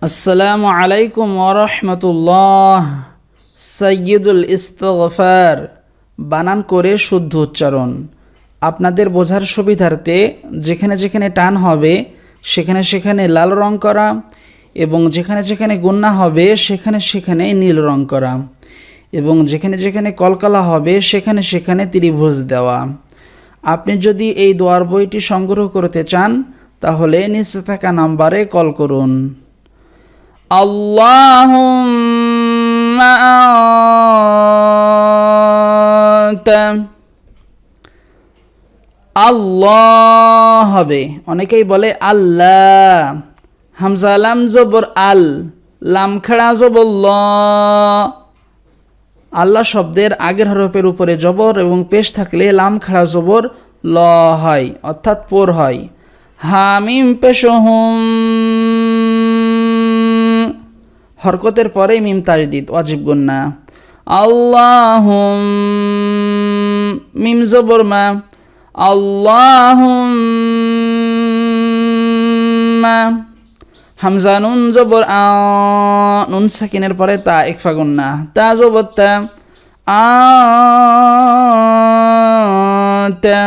আসসালামু আলাইকুম ওরহমতুল্লাহ। সৈয়দুল ইস্তিগফার বানান করে শুদ্ধ উচ্চারণ। আপনাদের বোঝার সুবিধার্থে যেখানে যেখানে টান হবে সেখানে সেখানে লাল রং করা এবং যেখানে যেখানে গুন্না হবে সেখানে সেখানে নীল রং করা এবং যেখানে যেখানে কলকলা হবে সেখানে সেখানে ত্রিভুজ দেওয়া। আপনি যদি এই দোয়ার বইটি সংগ্রহ করতে চান তাহলে নিচে থাকা নাম্বারে কল করুন। আল্লাহুম্মা আনতা, আল্লাহ হবে, অনেকেই বলে আল্লাহ। হামজা লাম জবর আল, লাম খাড়া জবর ল। আল্লাহ শব্দের আগের হরফের উপরে জবর এবং পেশ থাকলে লাম খাড়া জবর ল হয়, অর্থাৎ পোর হয়। হামিম পেশ হুম, হরকতের পরে মিম তাজদিদ ওয়াজিব গুন্না। আল্লাহুম, মিম জবর মা, আল্লাহুম্মা। হামজা নুন জবর আ, নুন সাকিনের পরে তা ইকফা গুন্না, তা জবর তা, আতা।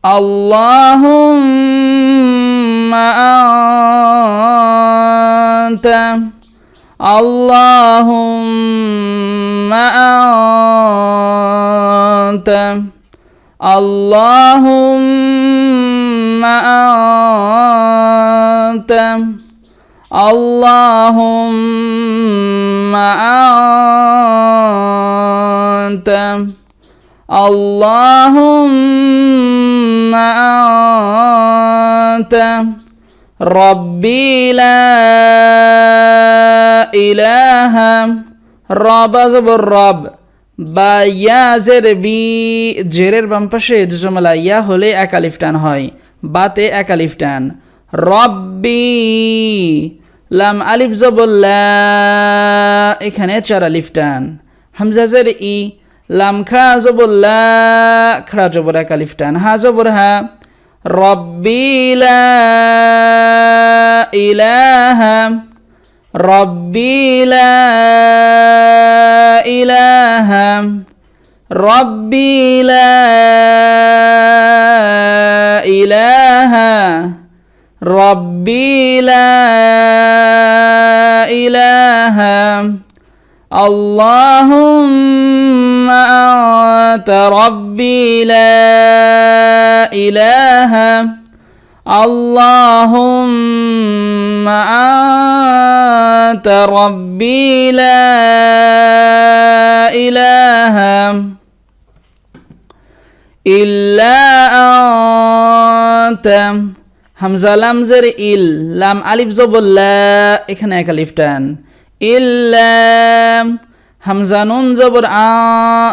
আল্লাহুম্মা আনতা, আল্লাহুম্মা আনতা, আল্লাহুম্মা আনতা, আল্লাহুম্মা আনতা, আল্লাহুম্মা আনতা। রব্বি লা ইলাহা, রব জবর রব, বা ইয়া জের বি, জেরের বাম পাশে জজমালা ইয়া হলে এক আলিফ টান হয়, বাতে এক আলিফ টান। রব্বি, লাম আলিফ জবর লা, এখানে চার আলিফ টান। হামজা জের ই, লাম খা জবর লা, খা জবর এক আলিফ টান, হা জবর হা। রব্বি লা ইলাহা, রব্বি লা ইলাহা, রব্বি লা ইলাহা, রব্বি লা ইলাহা। আল্লাহুম্মা আনতা রব্বি লা ইলাহা, আল্লাহুম্মা আনতা রব্বি লা ইলাহা ইল্লা আনতা। হামজা লাম জের ইল, লাম আলিফ জবর লা, এখানে এক আলিফ টান। ইল্লা, হামজা নুন জবর আ,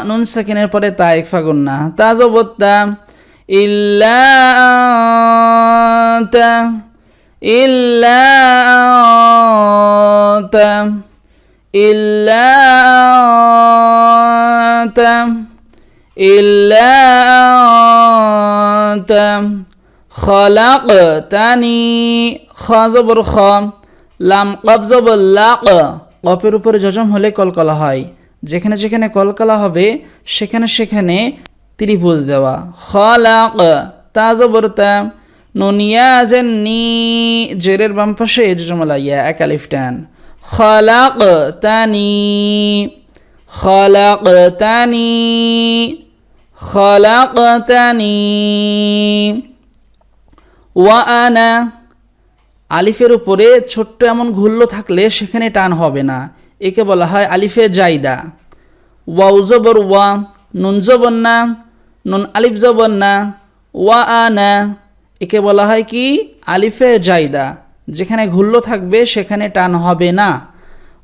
নুন সাকিনের পরে তা ইকফা গুন্না, তা জবর তা। ইল্লা আনতা, ইল্লা আনতা, ইল্লা আনতা, ইল্লা আনতা। খলাকতানি, খ জবর খ, লাম কব জবর লাক, কফের উপরে জজম হলে কলকলা হয়, যেখানে যেখানে কলকলা হবে সেখানে সেখানে ত্রিভুজ দেওয়া। খলাক, তা জবর তা, নুন ইয়া জের নি, জেরের বাম পাশে জজমালা ইয়া এক আলিফ টান। খলাকতানি, খলাকতানি, খলাকতানি। ওয়া আনা, আলিফের উপরে ছোট্ট এমন ঘুল্ল থাকলে সেখানে টান হবে না, একে বলা হয় আলিফে জাইদা। ওয়াও জবর ওয়া, নুন জবর না, নুন আলিফ জবর না, ওয়া আনা, একে বলা হয় কি আলিফে জাইদা, যেখানে ঘুল্ল থাকবে সেখানে টান হবে না।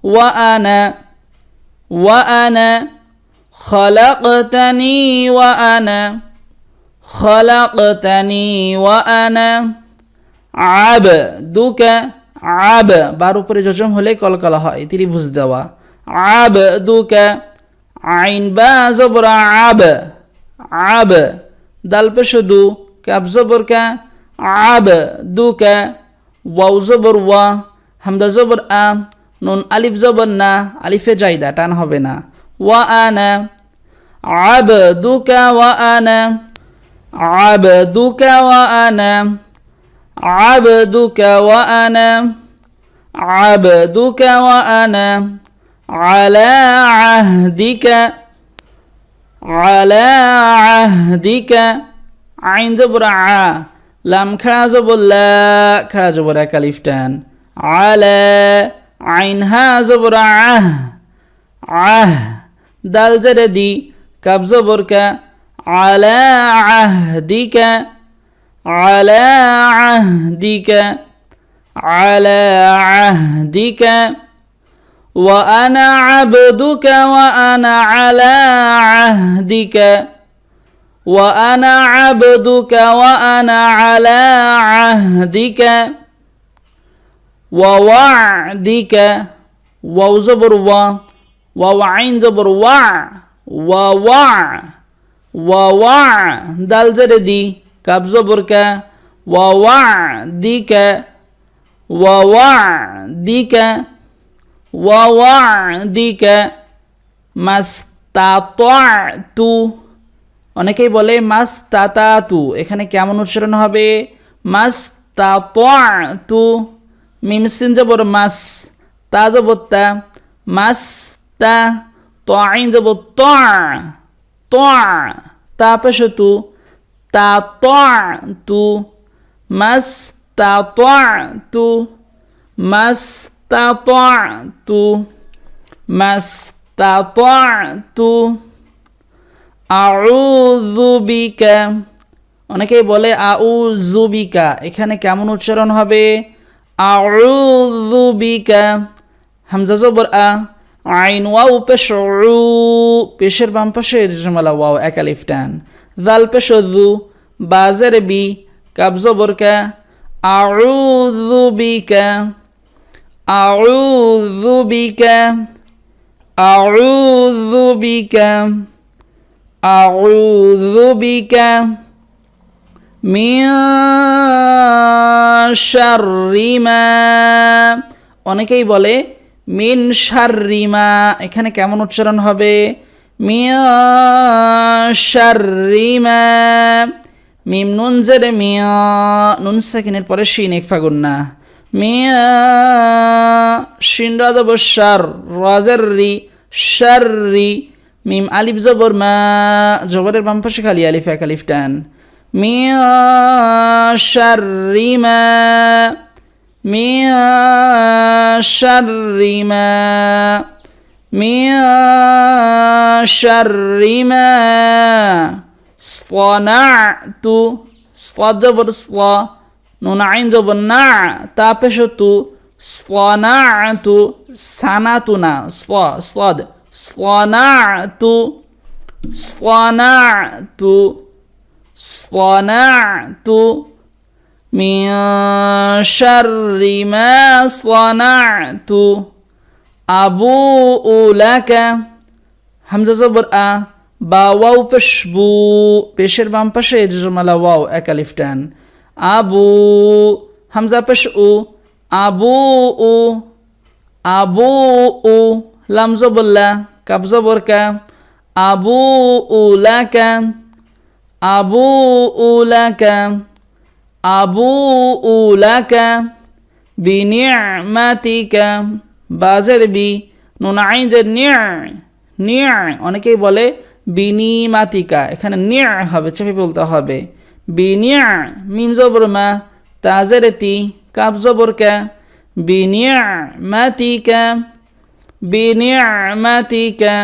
ওয়া আনা, ওয়া আনা, খলাকতানি ওয়া আনা, খলাকতানি ওয়া আনা। আবদুকা, আব, বার উপরে জজম হলে কলকলা হয়, ত্রিভুজ দেওয়া। আবদুকা, আইন বা জবর আব, আব, দাল পেশ দু, কাব জবর কা, আবদুকা, ওয়াও জবর ওয়া, হামজা জবর আ, নুন আলিফ জবর না, আলিফে জাইদা টান হবে না। ওয়া আনা আবদুকা ওয়া আনা আবদুকা ওয়া আনা عبدك وأنا عبدك وأنا على عهدك على عهدك عين زبر ع لام خا زبر لا خا زبر كالف تان على عين ها زبر عه دال زر دي كاب زبر ك على عهدك على عهدك على عهدك وأنا عبدك وأنا على عهدك وأنا عبدك وأنا على عهدك ووعدك واو زبر وعين زبر ووع دال زر دي كاب زبر ك ووعدك ووعدك ووعدك মাস্তাতাতু, অনেকেই বলে মাস্তাতাতু, এখানে কেমন উচ্চারণ হবে? মাস্তাতাতু, মিম সিন জবর মাস, তা জবর তা, মাস্তা, ত আইন জবর ত, তা পেশ তু, তাতাতু মাস্তাতাতু মাস্তাতাতু মাস্তাতাতু আউযু বিকা, অনেকেই বলে আউযু বিকা, এখানে কেমন উচ্চারণ হবে? আউযু বিকা, হামজা জবর আ, আইন ওয়াও পেশ উ, পেশের বাম পাশে জমালা ওয়াও এক আলিফ টান, জাল পেশ যু, বাজের বি, কাব জবর কা, আউযু বিকা আউযু বিকা আউযু বিকা আউযু বিকা মিন শাররি মা, অনেকেই বলে মিন শাররি মা, এখানে কেমন উচ্চারণ হবে? মিন শাররি মা, মিম নুন জের মিয়া, নুন সাকিনের পরে শিন ইকফা গুন্না, মিয়া শিন রা জবর শার, রা জের রি, শাররি, মিম আলিফ জবর মা, জবরের বাম পাশে খালি আলিফ এক আলিফ টান, মিয়া শাররি মা মিয়া শাররি মা মিয়া শাররি মা صنعت صاد جبر صلا نون عين جبر نع تا بشتو صنعت صنعتنا صلا صاد صنعت صنعت صنعت من شر ما صنعت أبوء لك همزة زبر أ বা ওয়াও পেশ বু, পেশের বাম পাশে জমালা ওয়াও এক আলিফ টান, আবু হামজা পেশ উ, আবু উ আবু উ, লাম জবল্লা, কাব জবর কা, আবু উলাকা আবু উলাকা আবু উলাকা বিনি'মাতিকা, বাজের বি, নুন আইন জের নিয়া, অনেকেই বলে বিনিমাতিকা, এখানে নিয়া হবে, চেপে বলতে হবে, বিনিয়া, মিম জবর মা, তাজের তি, কাব জবর কা, বিনি'মাতিকা বিনি'মাতিকা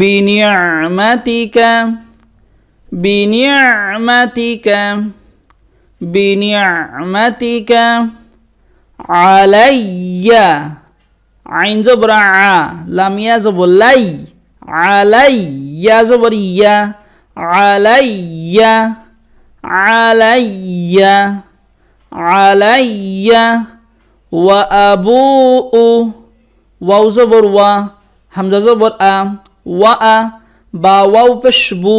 বিনি'মাতিকা বিনি'মাতিকা বিনি'মাতিকা আলাইয়া, আইন জবর আ, লাম ইয়া জবর লাই, আলাইয়া জবর ইয়া, আলাইয়া আলাইয়া আলাইয়া ওয়া আবুউ, ওয়াও জবর ওয়া, হামজা জবর আ, ওয়া আ, বা ওয়াও পেশ বু,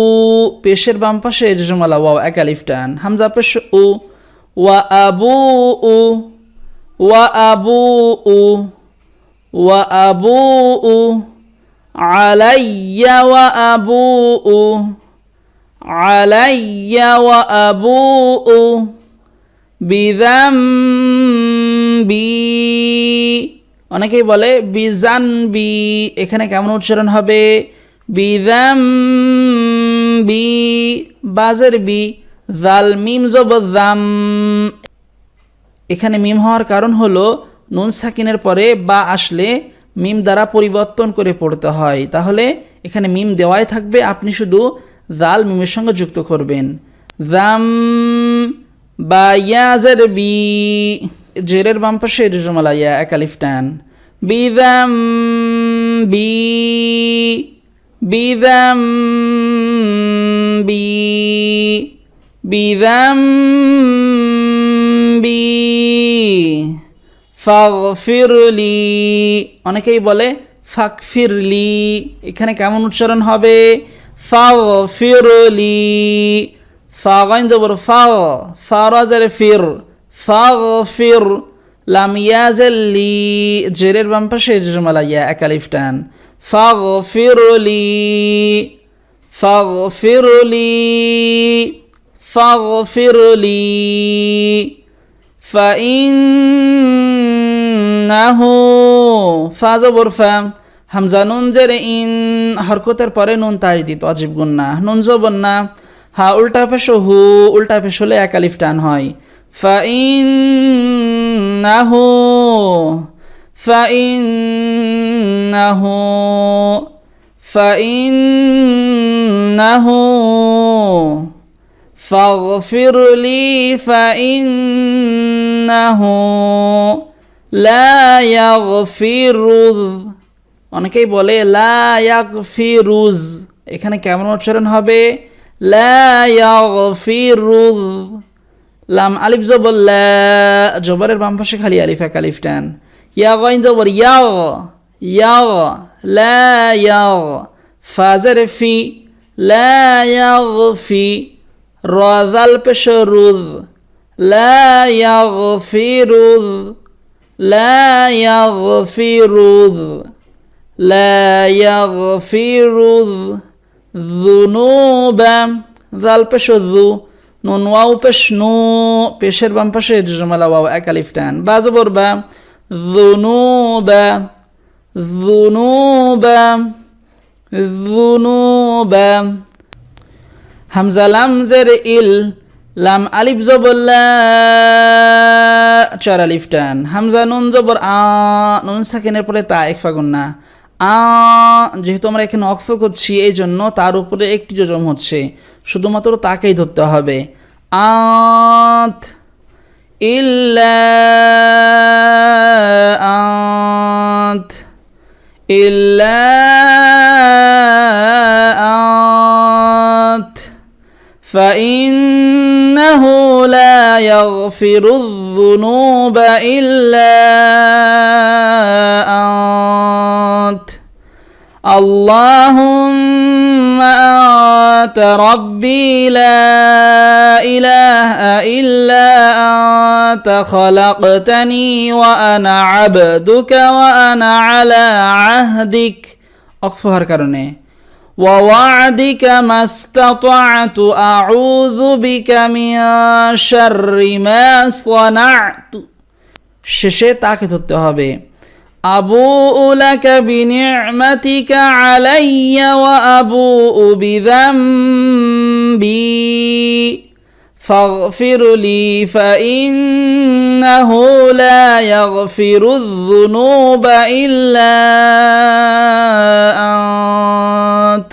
পেশের বাম পাশে জমালা ওয়াও এক আলিফ টান, হামজা পেশ উ, ওয়া আবুউ ওয়া আবু আলাইয়া ওয়া আবু বিযামবি, অনেকেই বলে বিজানবি, এখানে কেমন উচ্চারণ হবে? বিযামবি, বাজের বি, জাল মিম জবর জাম। এখানে মিম হওয়ার কারণ হলো নুন সাকিনের পরে বা আসলে মিম দ্বারা পরিবর্তন করে পড়তে হয়, তাহলে এখানে মিম দেওয়াই থাকবে, আপনি শুধু জাল মিমের সঙ্গে যুক্ত করবেন। জাম বা ইয়াজের বি, জেরের বাম পাশে রেজমালা ইয়া এক আলিফ টান। বিযামবি বিযামবি বিযামবি ফাগফিরলি, অনেকেই বলে ফাগফিরলি, এখানে কেমন উচ্চারণ হবে? ফাগফিরলি, ফা গাইন জবর ফা, ফা রাজের ফির, ফাগফির, লাম ইয়াজেল্লি, জেরের বাম পাশে জজমালা ইয়া এক আলিফ টান। ফাগফিরলি ফাগফিরলি ফাগফিরলি ফাইন্নাহু, ফা জবর ফা, হামজা নুন জের ইন, হরকতের পরে নুন তাজদিদ ওয়াজিব গুন্না, নুন জবর না, হা উল্টা পেশ হু, উল্টা পেশ হলে এক আলিফ টান হয়। ফাইন্নাহু ফাইন্নাহু ফাইন্নাহু ফাগফিরলি ফাইন্নাহু লা ইয়াগফিরুয, অনেকেই বলে লা ইয়াগফিরুজ, এখানে কেমন উচ্চারণ হবে? লা ইয়াগফিরুয, লাম আলিফ জবর লা, জবরের বাম পাশে খালি আলিফ এক আলিফ টান। ইয়া গাইন জবর ইয়াগ, ইয়াগ লা ইয়াগ, ফা জের ফি, লা ইয়াগফি, রা জাল পেশ রুয, লা ইয়াগফিরুয লা ইয়াগফিরুয লা ইয়াগফিরুয যুনুবা, জাল পেশ যু, নুন ওয়াও পেশ নু, পেশের বাম পাশে জজমালা ওয়াও এক আলিফ টান, বা জবর বা, যুনুবা যুনুবা যুনুবা, হামজা লাম জের ইল, লাম আলিফ জবর লা, চার আলিফ টান, হামজা নুন জবর আ, নুন সাকিনের পরে তা ইখফা গুন্না, আ, যেহেতু আমরা এখানে অক্ফ করছি এই জন্য তার উপরে একটি জজম হচ্ছে, শুধুমাত্র তাকেই ধরতে হবে। আত ইল্লা আত ইল্লা আত فإنه لا يغفر الذنوب إلا أنت اللهم أنت ربي لا إله إلا أنت خلقتني وأنا عبدك وأنا على عهدك أغفر كرني ووعدك ما استطعت أعوذ بك من شر ما صنعت শেষে তাকে ধরতে হবে। أبوء لك بنعمتك علي وأبوء بذنبي فاغفر لي فإنه لا يغفر الذنوب إلا أنت